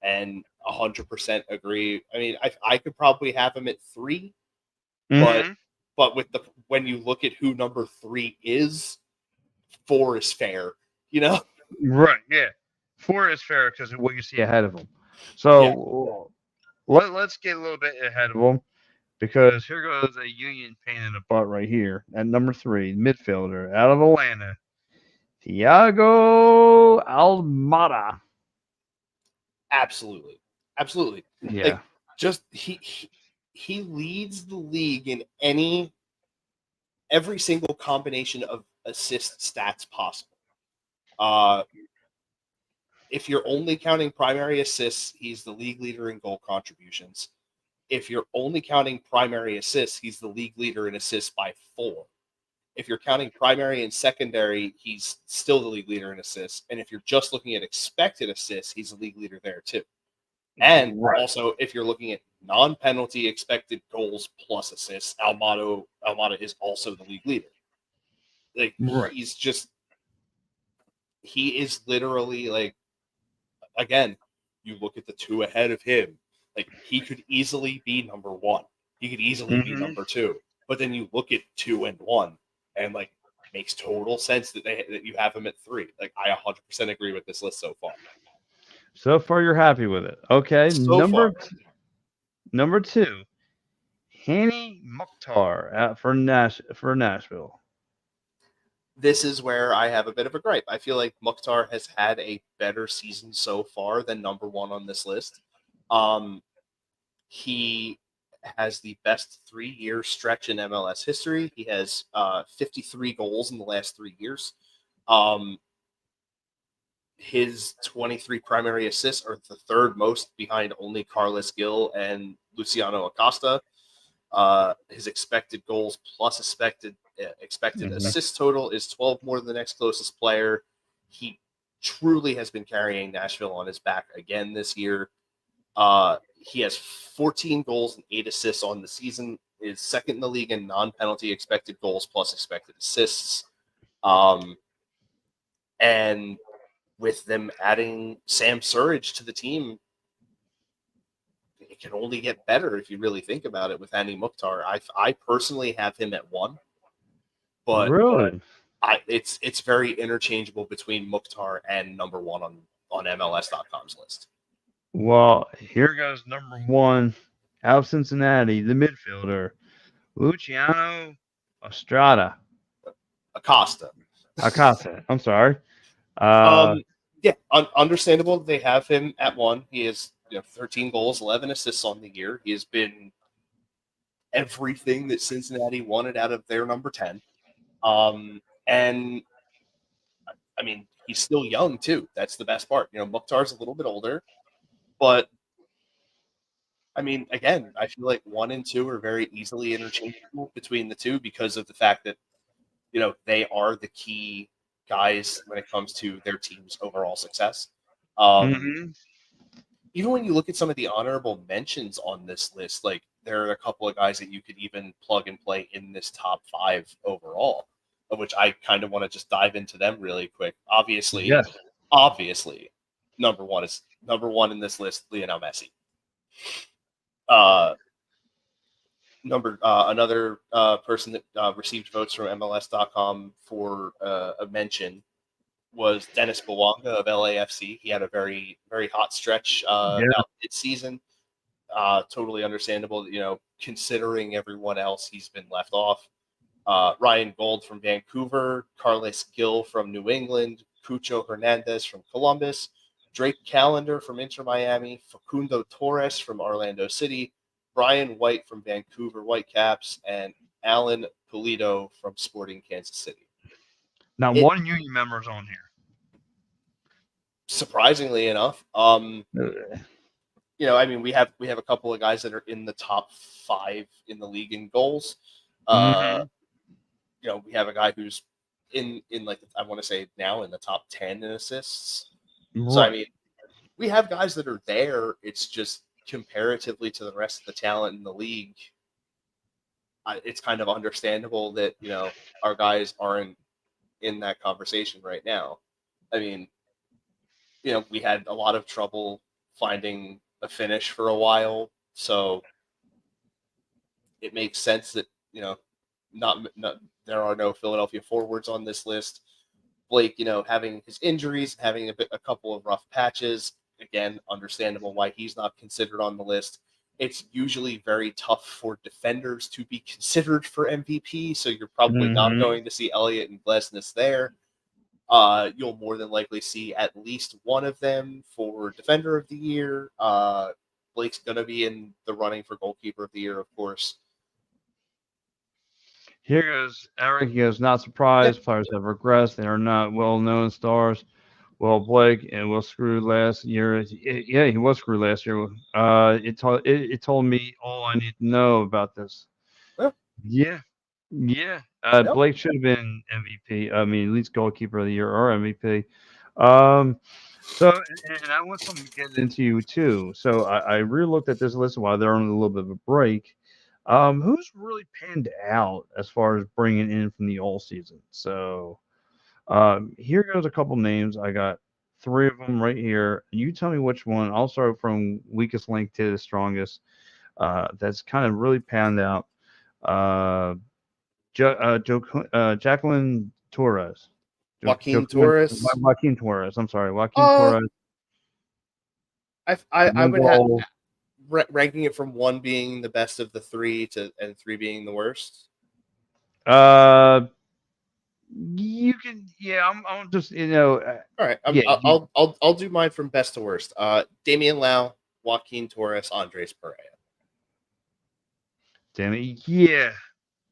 and 100% agree. I mean, I could probably have him at 3, but when you look at who number 3 is, 4 is fair. You know, right? Yeah, 4 is fair because of what you see ahead of him. So let's get a little bit ahead of him. Because here goes a Union pain in the butt right here at number 3, midfielder out of Atlanta, Thiago Almada. Absolutely. Yeah. Like, just he leads the league in every single combination of assist stats possible. If you're only counting primary assists, he's the league leader in goal contributions. If you're only counting primary assists, he's the league leader in assists by 4. If you're counting primary and secondary, he's still the league leader in assists. And if you're just looking at expected assists, he's the league leader there too. And also, if you're looking at non-penalty expected goals plus assists, Almada is also the league leader. Like, he is literally, like, again, you look at the 2 ahead of him. Like, he could easily be number 1. He could easily be number 2. But then you look at 2 and 1, and, like, makes total sense that you have him at 3. Like, I 100% agree with this list so far. So far, you're happy with it. Okay, number 2, Hany Mukhtar for Nashville. This is where I have a bit of a gripe. I feel like Mukhtar has had a better season so far than number 1 on this list. He has the best 3-year stretch in MLS history. He has 53 goals in the last 3 years. His 23 primary assists are the 3rd most behind only Carlos Gil and Luciano Acosta. His expected goals plus expected assist total is 12 more than the next closest player. He truly has been carrying Nashville on his back again this year. He has 14 goals and 8 assists on the season, is second in the league in non-penalty expected goals plus expected assists. And with them adding Sam Surridge to the team, it can only get better if you really think about it with Hany Mukhtar. I personally have him at 1. But really? It's very interchangeable between Mukhtar and number 1 on MLS.com's list. Well, here goes number 1 out of Cincinnati, the midfielder, Luciano Acosta. I'm sorry. Understandable. They have him at 1. He has 13 goals, 11 assists on the year. He has been everything that Cincinnati wanted out of their number 10. And I mean, he's still young too. That's the best part. Mukhtar's a little bit older, but I mean, again, I feel like 1 and 2 are very easily interchangeable between the 2 because of the fact that, they are the key guys when it comes to their team's overall success. Even when you look at some of the honorable mentions on this list, like, there are a couple of guys that you could even plug and play in this top 5 overall, of which I kind of want to just dive into them really quick. Obviously, number one in this list, Lionel Messi. Another person that received votes from MLS.com for a mention was Dennis Bouanga of LAFC. He had a very, very hot stretch about mid-season. Totally understandable, considering everyone else he's been left off. Ryan Gold from Vancouver, Carlos Gil from New England, Cucho Hernandez from Columbus, Drake Callender from Inter Miami, Facundo Torres from Orlando City, Brian White from Vancouver Whitecaps, and Alan Pulido from Sporting Kansas City. Now, one Union member's on here. Surprisingly enough, I mean, we have a couple of guys that are in the top 5 in the league in goals. We have a guy who's in like, I want to say now in the top 10 in assists. Right. So I mean, we have guys that are there. It's just comparatively to the rest of the talent in the league, it's kind of understandable that our guys aren't in that conversation right now. I mean, we had a lot of trouble finding a finish for a while, so it makes sense that not there are no Philadelphia forwards on this list. Blake, having his injuries, having a couple of rough patches, again, understandable why he's not considered on the list. It's usually very tough for defenders to be considered for MVP, so you're probably not going to see Elliott and Glesnes there. You'll more than likely see at least one of them for Defender of the Year. Blake's going to be in the running for Goalkeeper of the Year, of course. Here goes Eric. He goes, not surprised. Players have regressed. They are not well-known stars. Well, Blake and Will Screw last year. Yeah, he was screwed last year. It told me all I need to know about this. Yeah. Blake should have been MVP. I mean, at least Goalkeeper of the Year or MVP. So, and I want something to get into you too. So I really looked at this list while they're on a little bit of a break. Who's really panned out as far as bringing in from the all season? So here goes a couple names. I got 3 of them right here. You tell me which one. I'll start from weakest link to the strongest. That's kind of really panned out. Jacqueline Torres. Joaquin Torres. Joaquin Torres. I'm sorry. Joaquin Torres. I would have ranking it from 1 being the best of the 3 and 3 being the worst. You can, I'm just, all right. I'll do mine from best to worst. Damian Lau, Joaquin Torres, Andres Perea. Damn it. Yeah.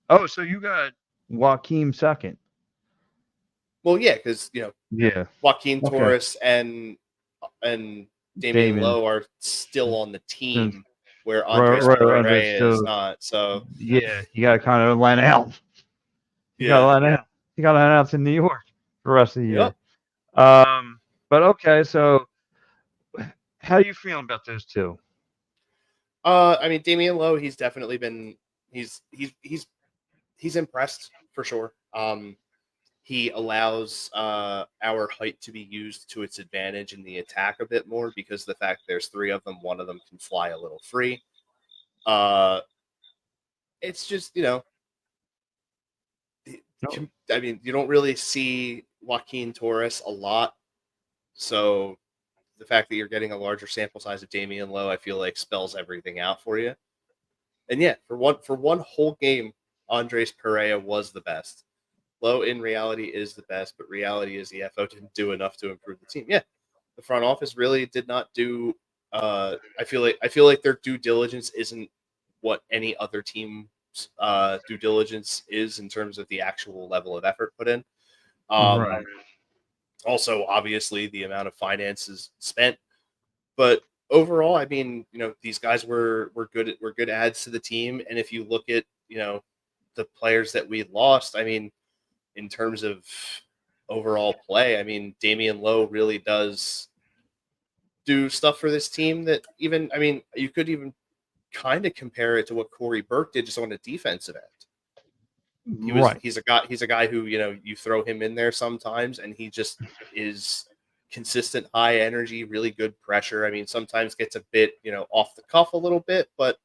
Oh, so you got Joaquin second. Well, yeah, because Joaquin Torres and Damian Lowe are still on the team where Andres Perea is not. So yeah, you got to kind of line out. You got to line out. You got to line out to New York the rest of the year. But okay, so how are you feeling about those two? I mean, Damian Lowe, he's definitely been he's impressed for sure. He allows our height to be used to its advantage in the attack a bit more because the fact there's 3 of them, one of them can fly a little free. It's just, I mean, you don't really see Joaquin Torres a lot. So the fact that you're getting a larger sample size of Damian Lowe, I feel like spells everything out for you. And yeah, for one whole game, Andres Perea was the best. Lowe in reality is the best, but reality is the FO didn't do enough to improve the team. Yeah, the front office really did not do. I feel like their due diligence isn't what any other team's due diligence is in terms of the actual level of effort put in. Right. Also, obviously, the amount of finances spent, but overall, I mean, these guys were good adds to the team, and if you look at the players that we lost, I mean, in terms of overall play, I mean, Damian Lowe really does do stuff for this team that even, I mean, you could even kind of compare it to what Corey Burke did just on the defensive end. He's a guy who, you throw him in there sometimes and he just is consistent, high energy, really good pressure. I mean, sometimes gets a bit, off the cuff a little bit, but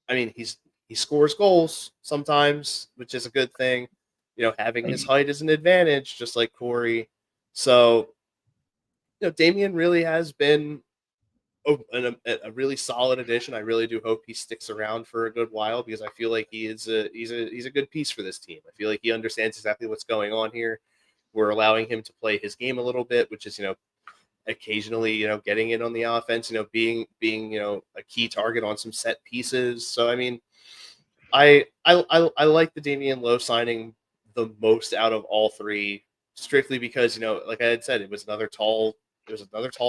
I mean, he scores goals sometimes, which is a good thing. Having his height is an advantage, just like Corey. So, Damian really has been a really solid addition. I really do hope he sticks around for a good while because I feel like he's a good piece for this team. I feel like he understands exactly what's going on here. We're allowing him to play his game a little bit, which is, occasionally, getting in on the offense, being a key target on some set pieces. So I mean, I like the Damian Lowe signing the most out of all three, strictly because like I had said, it was another tall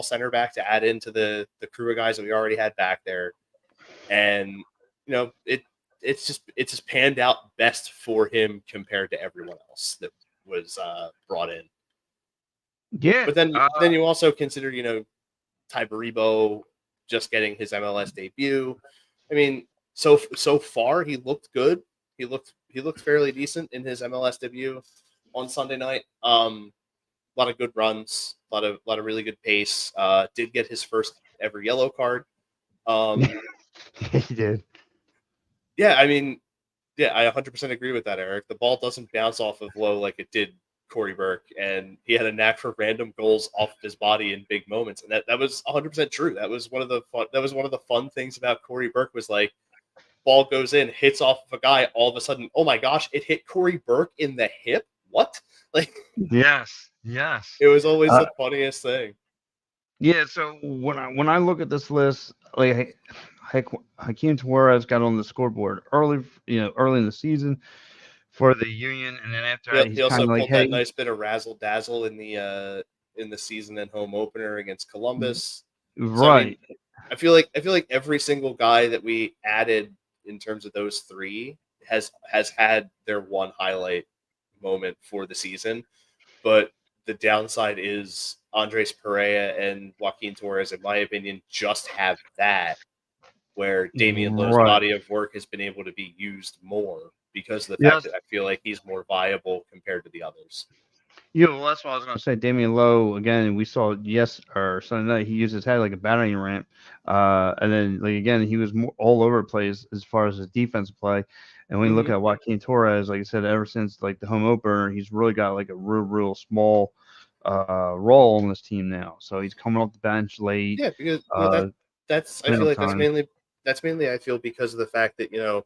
center back to add into the crew of guys that we already had back there, and it's just panned out best for him compared to everyone else that was brought in. Yeah, but then you also consider Ty Baribo just getting his MLS debut. I mean, so far he looked good. He looked fairly decent in his MLS debut on Sunday night. A lot of good runs, a lot of really good pace. Did get his first ever yellow card. He did. Yeah, I mean, yeah, I 100% agree with that, Eric. The ball doesn't bounce off of Lowe like it did Corey Burke, and he had a knack for random goals off of his body in big moments, and that was 100% true. That was one of the fun things about Corey Burke was like, ball goes in, hits off of a guy, all of a sudden, oh my gosh, it hit Corey Burke in the hip. What? Like, yes. It was always the funniest thing. Yeah. So when I look at this list, like Hakeem Tavares got on the scoreboard early in the season for the Union, and then after that, He also pulled that nice bit of razzle dazzle in the season and home opener against Columbus. Right. So, I mean, I feel like every single guy that we added in terms of those three has had their one highlight moment for the season, but the downside is Andres Perea and Joaquin Torres, in my opinion, just have that, where Damian Lowe's body of work has been able to be used more because of the fact that I feel like he's more viable compared to the others. Well, that's what I was going to say. Damian Lowe, again, we saw Sunday night, he used his head like a battering ram. And then, again, he was all over the place as far as his defensive play. And when you look at Joaquin Torres, like I said, ever since the home opener, he's really got a real small role on this team now. So he's coming off the bench late. Yeah, because that's I feel like that's mainly I feel because of the fact that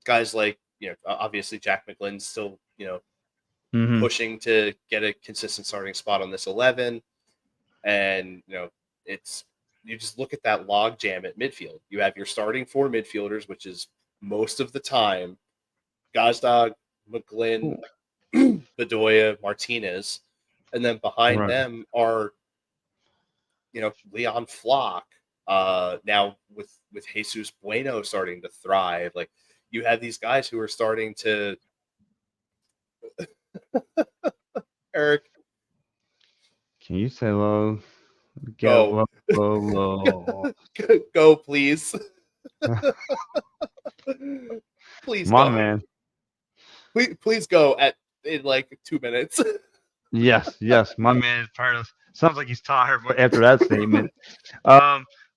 guys like obviously Jack McGlynn's still pushing to get a consistent starting spot on this 11, and you just look at that log jam at midfield. You have your starting four midfielders, which is most of the time Gazdag, McGlynn, Bedoya, Martinez, and then behind them are Leon Flock. Now with Jesus Bueno starting to thrive, like you have these guys who are starting to. Eric, can you say low? Go. Low. Go, please. Please, my go. Man. Please go in 2 minutes. Yes, my man is tired. Sounds like he's tired after that statement.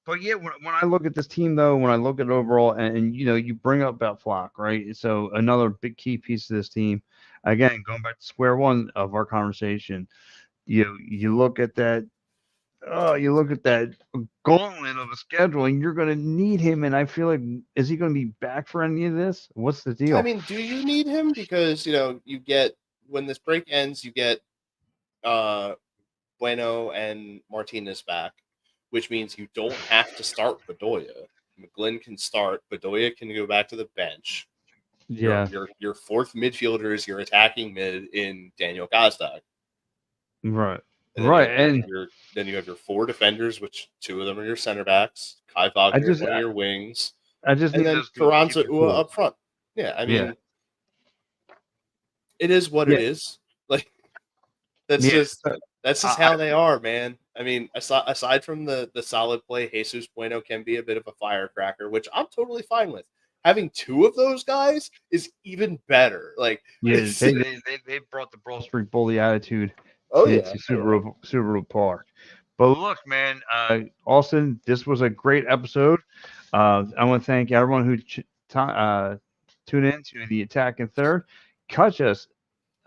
But yeah, when I look at this team, though, when I look at overall, and you bring up about Flock, right? So another big key piece of this team. Again, going back to square one of our conversation, you look at that. You look at that gauntlet of a schedule, and you're going to need him. And I feel like, is he going to be back for any of this? What's the deal? I mean, do you need him? Because you get, when this break ends, you get Bueno and Martinez back, which means you don't have to start Bedoya. McGlynn can start. Bedoya can go back to the bench. Yeah. Your fourth midfielder is your attacking mid in Daniel Gazdag. Right. And then you have your four defenders, which two of them are your center backs. Kai Wagner is one of your wings. And then Carranza Ua up front. Yeah, I mean, it is what it is. Like that's just how they are, man. I mean, aside from the solid play, Jesus Bueno can be a bit of a firecracker, which I'm totally fine with. Having two of those guys is even better. Like, they brought the Broad Street Bully attitude to Subaru Park. But look, man, Austin, this was a great episode. I want to thank everyone who tuned in to the Attack and Third. Catch us.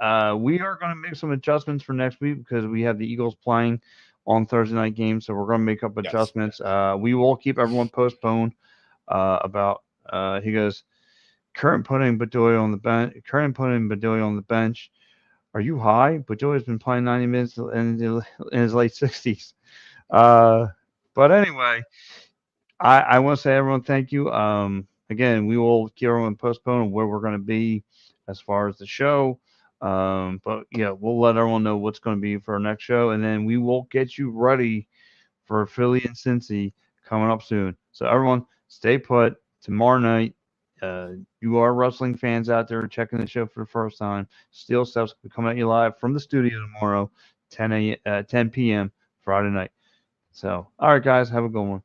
We are going to make some adjustments for next week because we have the Eagles playing on Thursday night games, so we're going to make up adjustments. We will keep everyone postponed about. He goes, current putting Bedoya on the bench. are you high? But Joey's been playing 90 minutes in his late 60s. But anyway, I want to say, everyone, thank you. Again, we will keep everyone postpone on where we're going to be as far as the show. But yeah, we'll let everyone know what's going to be for our next show, and then we will get you ready for Philly and Cincy coming up soon. So everyone, stay put. Tomorrow night, you are wrestling fans out there checking the show for the first time. Steel Steps will be coming at you live from the studio tomorrow, 10 p.m. Friday night. So, all right, guys, have a good one.